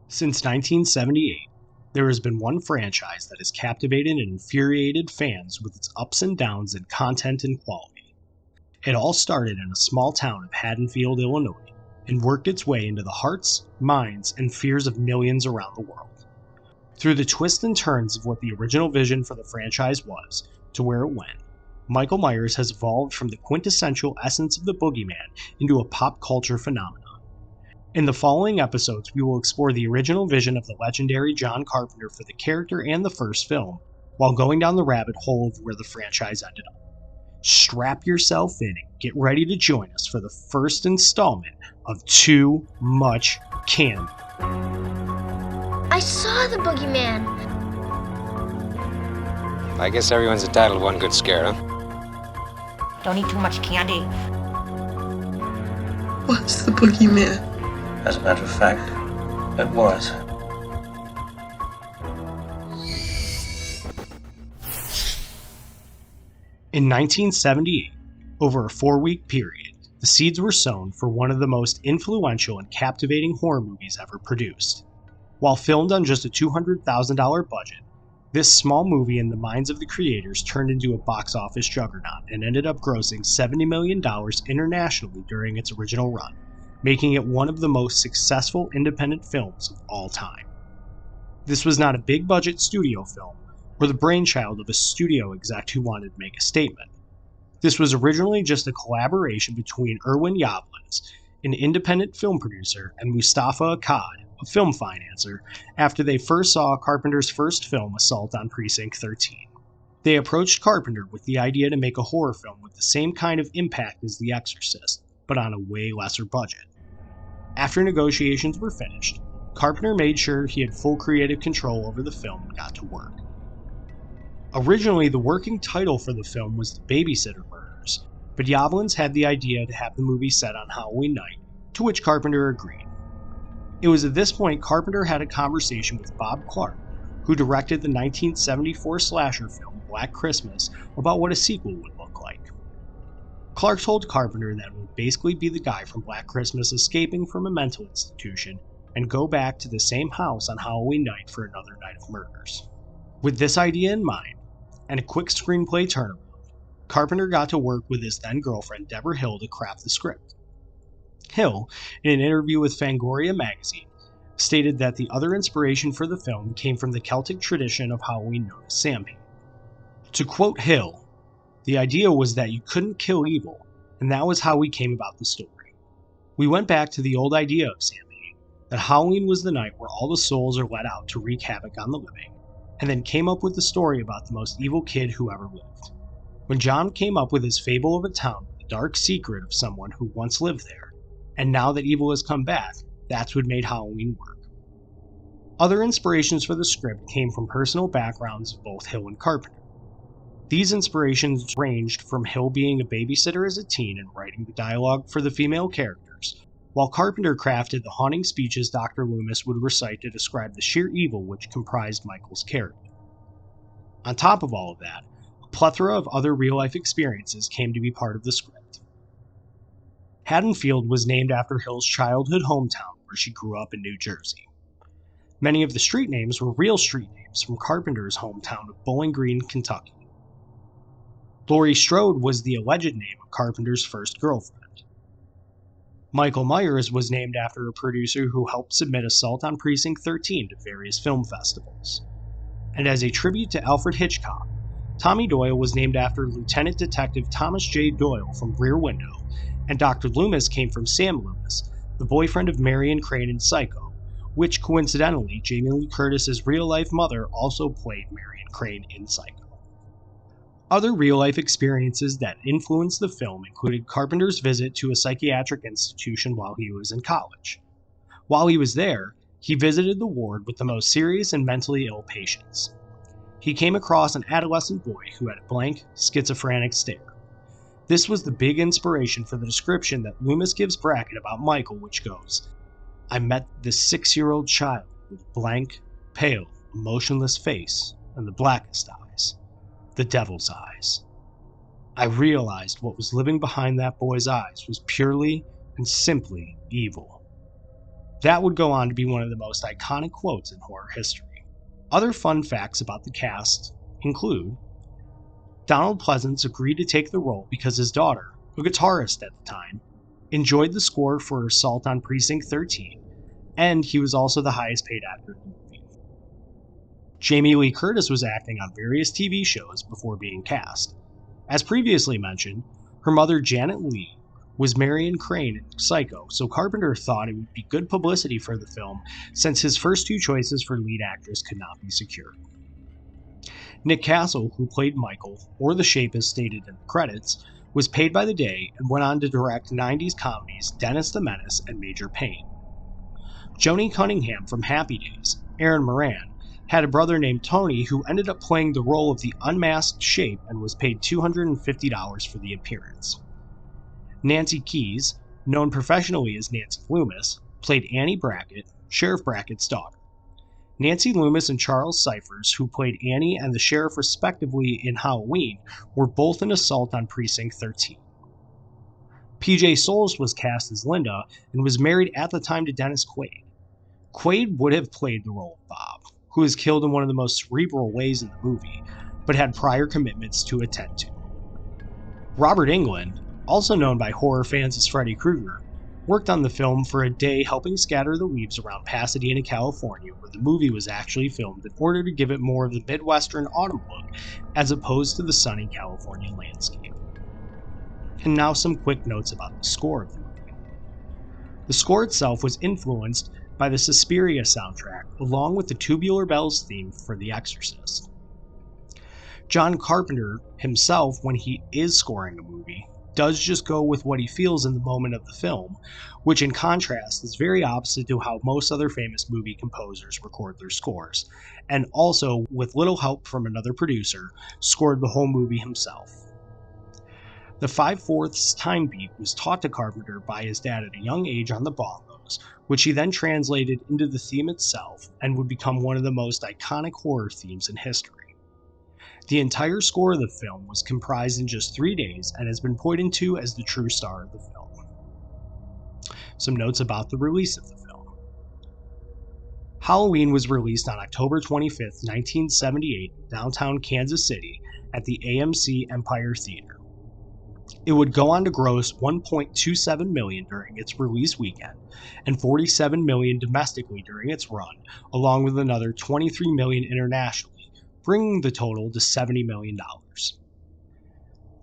Since 1978, there has been one franchise that has captivated and infuriated fans with its ups and downs in content and quality. It all started in a small town of Haddonfield, Illinois, and worked its way into the hearts, minds, and fears of millions around the world. Through the twists and turns of what the original vision for the franchise was to where it went, Michael Myers has evolved from the quintessential essence of the Boogeyman into a pop culture phenomenon. In the following episodes, we will explore the original vision of the legendary John Carpenter for the character and the first film, while going down the rabbit hole of where the franchise ended up. Strap yourself in and get ready to join us for the first installment of Too Much Candy. I saw the Boogeyman. I guess everyone's entitled to one good scare, huh? Don't eat too much candy. What's the Boogeyman? As a matter of fact, it was. In 1978, over a 4-week period, the seeds were sown for one of the most influential and captivating horror movies ever produced. While filmed on just a $200,000 budget, this small movie in the minds of the creators turned into a box office juggernaut and ended up grossing $70 million internationally during its original run, making it one of the most successful independent films of all time. This was not a big-budget studio film, or the brainchild of a studio exec who wanted to make a statement. This was originally just a collaboration between Irwin Yablans, an independent film producer, and Mustafa Akkad, a film financer, after they first saw Carpenter's first film, Assault on Precinct 13. They approached Carpenter with the idea to make a horror film with the same kind of impact as The Exorcist, but on a way lesser budget. After negotiations were finished, Carpenter made sure he had full creative control over the film and got to work. Originally, the working title for the film was The Babysitter Murders, but Yablans had the idea to have the movie set on Halloween night, to which Carpenter agreed. It was at this point Carpenter had a conversation with Bob Clark, who directed the 1974 slasher film Black Christmas, about what a sequel would look like. Clark told Carpenter that it would basically be the guy from Black Christmas escaping from a mental institution and go back to the same house on Halloween night for another night of murders. With this idea in mind, and a quick screenplay turnaround, Carpenter got to work with his then-girlfriend Deborah Hill to craft the script. Hill, in an interview with Fangoria magazine, stated that the other inspiration for the film came from the Celtic tradition of Halloween known as Samhain. To quote Hill, "The idea was that you couldn't kill evil, and that was how we came about the story. We went back to the old idea of Samhain, that Halloween was the night where all the souls are let out to wreak havoc on the living, and then came up with the story about the most evil kid who ever lived. When John came up with his fable of a town with a dark secret of someone who once lived there, and now that evil has come back, that's what made Halloween work." Other inspirations for the script came from personal backgrounds of both Hill and Carpenter. These inspirations ranged from Hill being a babysitter as a teen and writing the dialogue for the female characters, while Carpenter crafted the haunting speeches Dr. Loomis would recite to describe the sheer evil which comprised Michael's character. On top of all of that, a plethora of other real-life experiences came to be part of the script. Haddonfield was named after Hill's childhood hometown where she grew up in New Jersey. Many of the street names were real street names from Carpenter's hometown of Bowling Green, Kentucky. Laurie Strode was the alleged name of Carpenter's first girlfriend. Michael Myers was named after a producer who helped submit Assault on Precinct 13 to various film festivals. And as a tribute to Alfred Hitchcock, Tommy Doyle was named after Lieutenant Detective Thomas J. Doyle from Rear Window, and Dr. Loomis came from Sam Loomis, the boyfriend of Marion Crane in Psycho, which coincidentally Jamie Lee Curtis's real-life mother also played Marion Crane in Psycho. Other real-life experiences that influenced the film included Carpenter's visit to a psychiatric institution while he was in college. While he was there, he visited the ward with the most serious and mentally ill patients. He came across an adolescent boy who had a blank, schizophrenic stare. This was the big inspiration for the description that Loomis gives Brackett about Michael, which goes, "I met this 6-year-old child with blank, pale, emotionless face and the blackest eyes, the devil's eyes. I realized what was living behind that boy's eyes was purely and simply evil." That would go on to be one of the most iconic quotes in horror history. Other fun facts about the cast include Donald Pleasance agreed to take the role because his daughter, a guitarist at the time, enjoyed the score for Assault on Precinct 13, and he was also the highest paid actor in the movie. Jamie Lee Curtis was acting on various TV shows before being cast. As previously mentioned, her mother Janet Leigh was Marion Crane in Psycho, so Carpenter thought it would be good publicity for the film since his first two choices for lead actress could not be secured. Nick Castle, who played Michael, or The Shape as stated in the credits, was paid by the day and went on to direct 90s comedies Dennis the Menace and Major Payne. Joni Cunningham from Happy Days, Aaron Moran, had a brother named Tony who ended up playing the role of the unmasked Shape and was paid $250 for the appearance. Nancy Keys, known professionally as Nancy Loomis, played Annie Brackett, Sheriff Brackett's daughter. Nancy Loomis and Charles Cyphers, who played Annie and the sheriff respectively in Halloween, were both in Assault on Precinct 13. PJ Soles was cast as Linda and was married at the time to Dennis Quaid. Quaid would have played the role of Bob, who was killed in one of the most cerebral ways in the movie, but had prior commitments to attend to. Robert Englund, also known by horror fans as Freddy Krueger, worked on the film for a day helping scatter the leaves around Pasadena, California, where the movie was actually filmed in order to give it more of the Midwestern autumn look as opposed to the sunny California landscape. And now some quick notes about the score of the movie. The score itself was influenced by the Suspiria soundtrack, along with the Tubular Bells theme for The Exorcist. John Carpenter himself, when he is scoring a movie, does just go with what he feels in the moment of the film, which in contrast is very opposite to how most other famous movie composers record their scores, and also, with little help from another producer, scored the whole movie himself. The 5/4 time beat was taught to Carpenter by his dad at a young age on the bongos, which he then translated into the theme itself and would become one of the most iconic horror themes in history. The entire score of the film was comprised in just 3 days and has been pointed to as the true star of the film. Some notes about the release of the film. Halloween was released on October 25, 1978 in downtown Kansas City at the AMC Empire Theater. It would go on to gross $1.27 million during its release weekend and $47 million domestically during its run, along with another $23 million internationally, bringing the total to $70 million.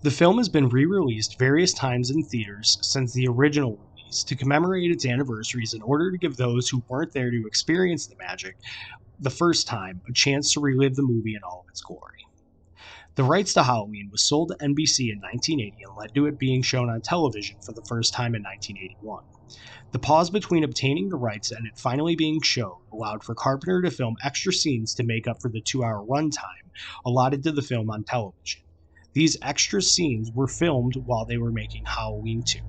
The film has been re-released various times in theaters since the original release to commemorate its anniversaries in order to give those who weren't there to experience the magic the first time a chance to relive the movie in all of its glory. The rights to Halloween was sold to NBC in 1980 and led to it being shown on television for the first time in 1981. The pause between obtaining the rights and it finally being shown allowed for Carpenter to film extra scenes to make up for the 2-hour runtime allotted to the film on television. These extra scenes were filmed while they were making Halloween 2.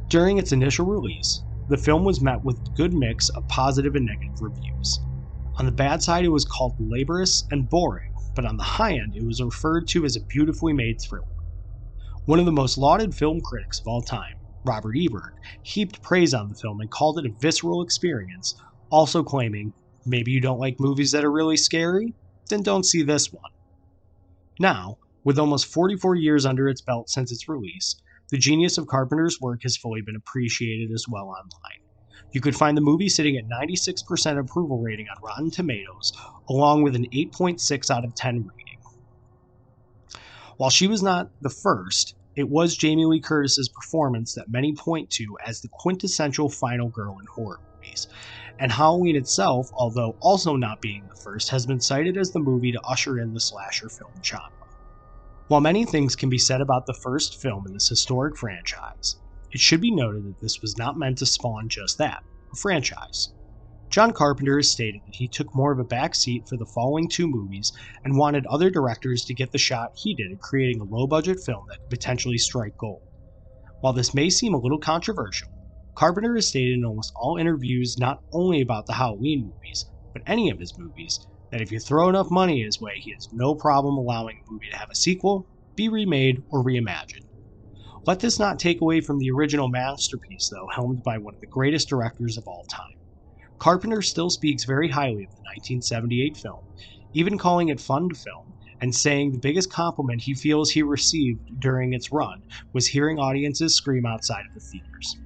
During its initial release, the film was met with a good mix of positive and negative reviews. On the bad side, it was called laborious and boring, but on the high end, it was referred to as a beautifully made thriller. One of the most lauded film critics of all time, Robert Ebert, heaped praise on the film and called it a visceral experience, also claiming, maybe you don't like movies that are really scary? Then don't see this one. Now, with almost 44 years under its belt since its release, the genius of Carpenter's work has fully been appreciated as well online. You could find the movie sitting at 96% approval rating on Rotten Tomatoes, along with an 8.6 out of 10 rating. While she was not the first, it was Jamie Lee Curtis's performance that many point to as the quintessential final girl in horror movies, and Halloween itself, although also not being the first, has been cited as the movie to usher in the slasher film genre. While many things can be said about the first film in this historic franchise, it should be noted that this was not meant to spawn just that, a franchise. John Carpenter has stated that he took more of a back seat for the following 2 movies and wanted other directors to get the shot he did at creating a low-budget film that could potentially strike gold. While this may seem a little controversial, Carpenter has stated in almost all interviews not only about the Halloween movies, but any of his movies, that if you throw enough money his way, he has no problem allowing a movie to have a sequel, be remade, or reimagined. Let this not take away from the original masterpiece, though, helmed by one of the greatest directors of all time. Carpenter still speaks very highly of the 1978 film, even calling it fun to film, and saying the biggest compliment he feels he received during its run was hearing audiences scream outside of the theaters.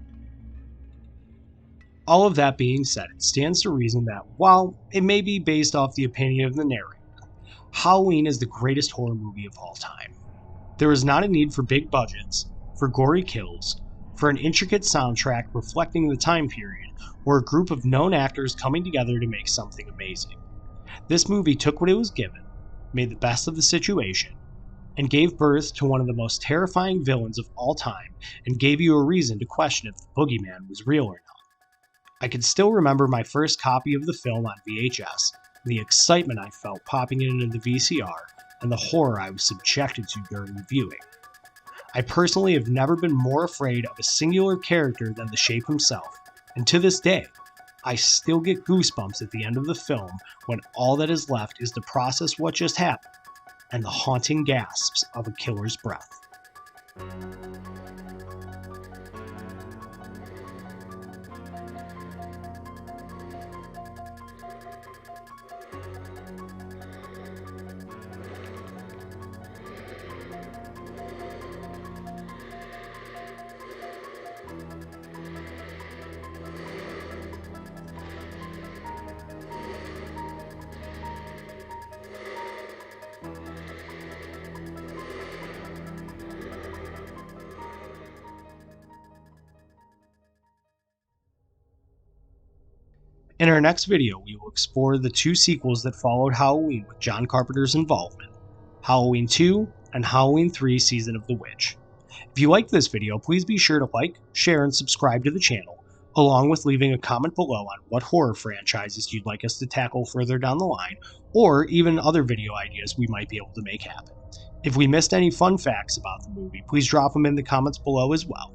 All of that being said, it stands to reason that, while it may be based off the opinion of the narrator, Halloween is the greatest horror movie of all time. There is not a need for big budgets, for gory kills, for an intricate soundtrack reflecting the time period, or a group of known actors coming together to make something amazing. This movie took what it was given, made the best of the situation, and gave birth to one of the most terrifying villains of all time, and gave you a reason to question if the Boogeyman was real or not. I can still remember my first copy of the film on VHS, the excitement I felt popping it into the VCR, and the horror I was subjected to during the viewing. I personally have never been more afraid of a singular character than the Shape himself, and to this day, I still get goosebumps at the end of the film when all that is left is to process what just happened, and the haunting gasps of a killer's breath. In our next video, we will explore the two sequels that followed Halloween with John Carpenter's involvement, Halloween 2 and Halloween 3 Season of the Witch. If you liked this video, please be sure to like, share, and subscribe to the channel, along with leaving a comment below on what horror franchises you'd like us to tackle further down the line, or even other video ideas we might be able to make happen. If we missed any fun facts about the movie, please drop them in the comments below as well.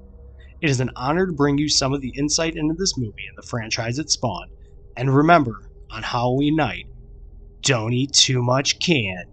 It is an honor to bring you some of the insight into this movie and the franchise it spawned. And remember, on Halloween night, don't eat too much candy.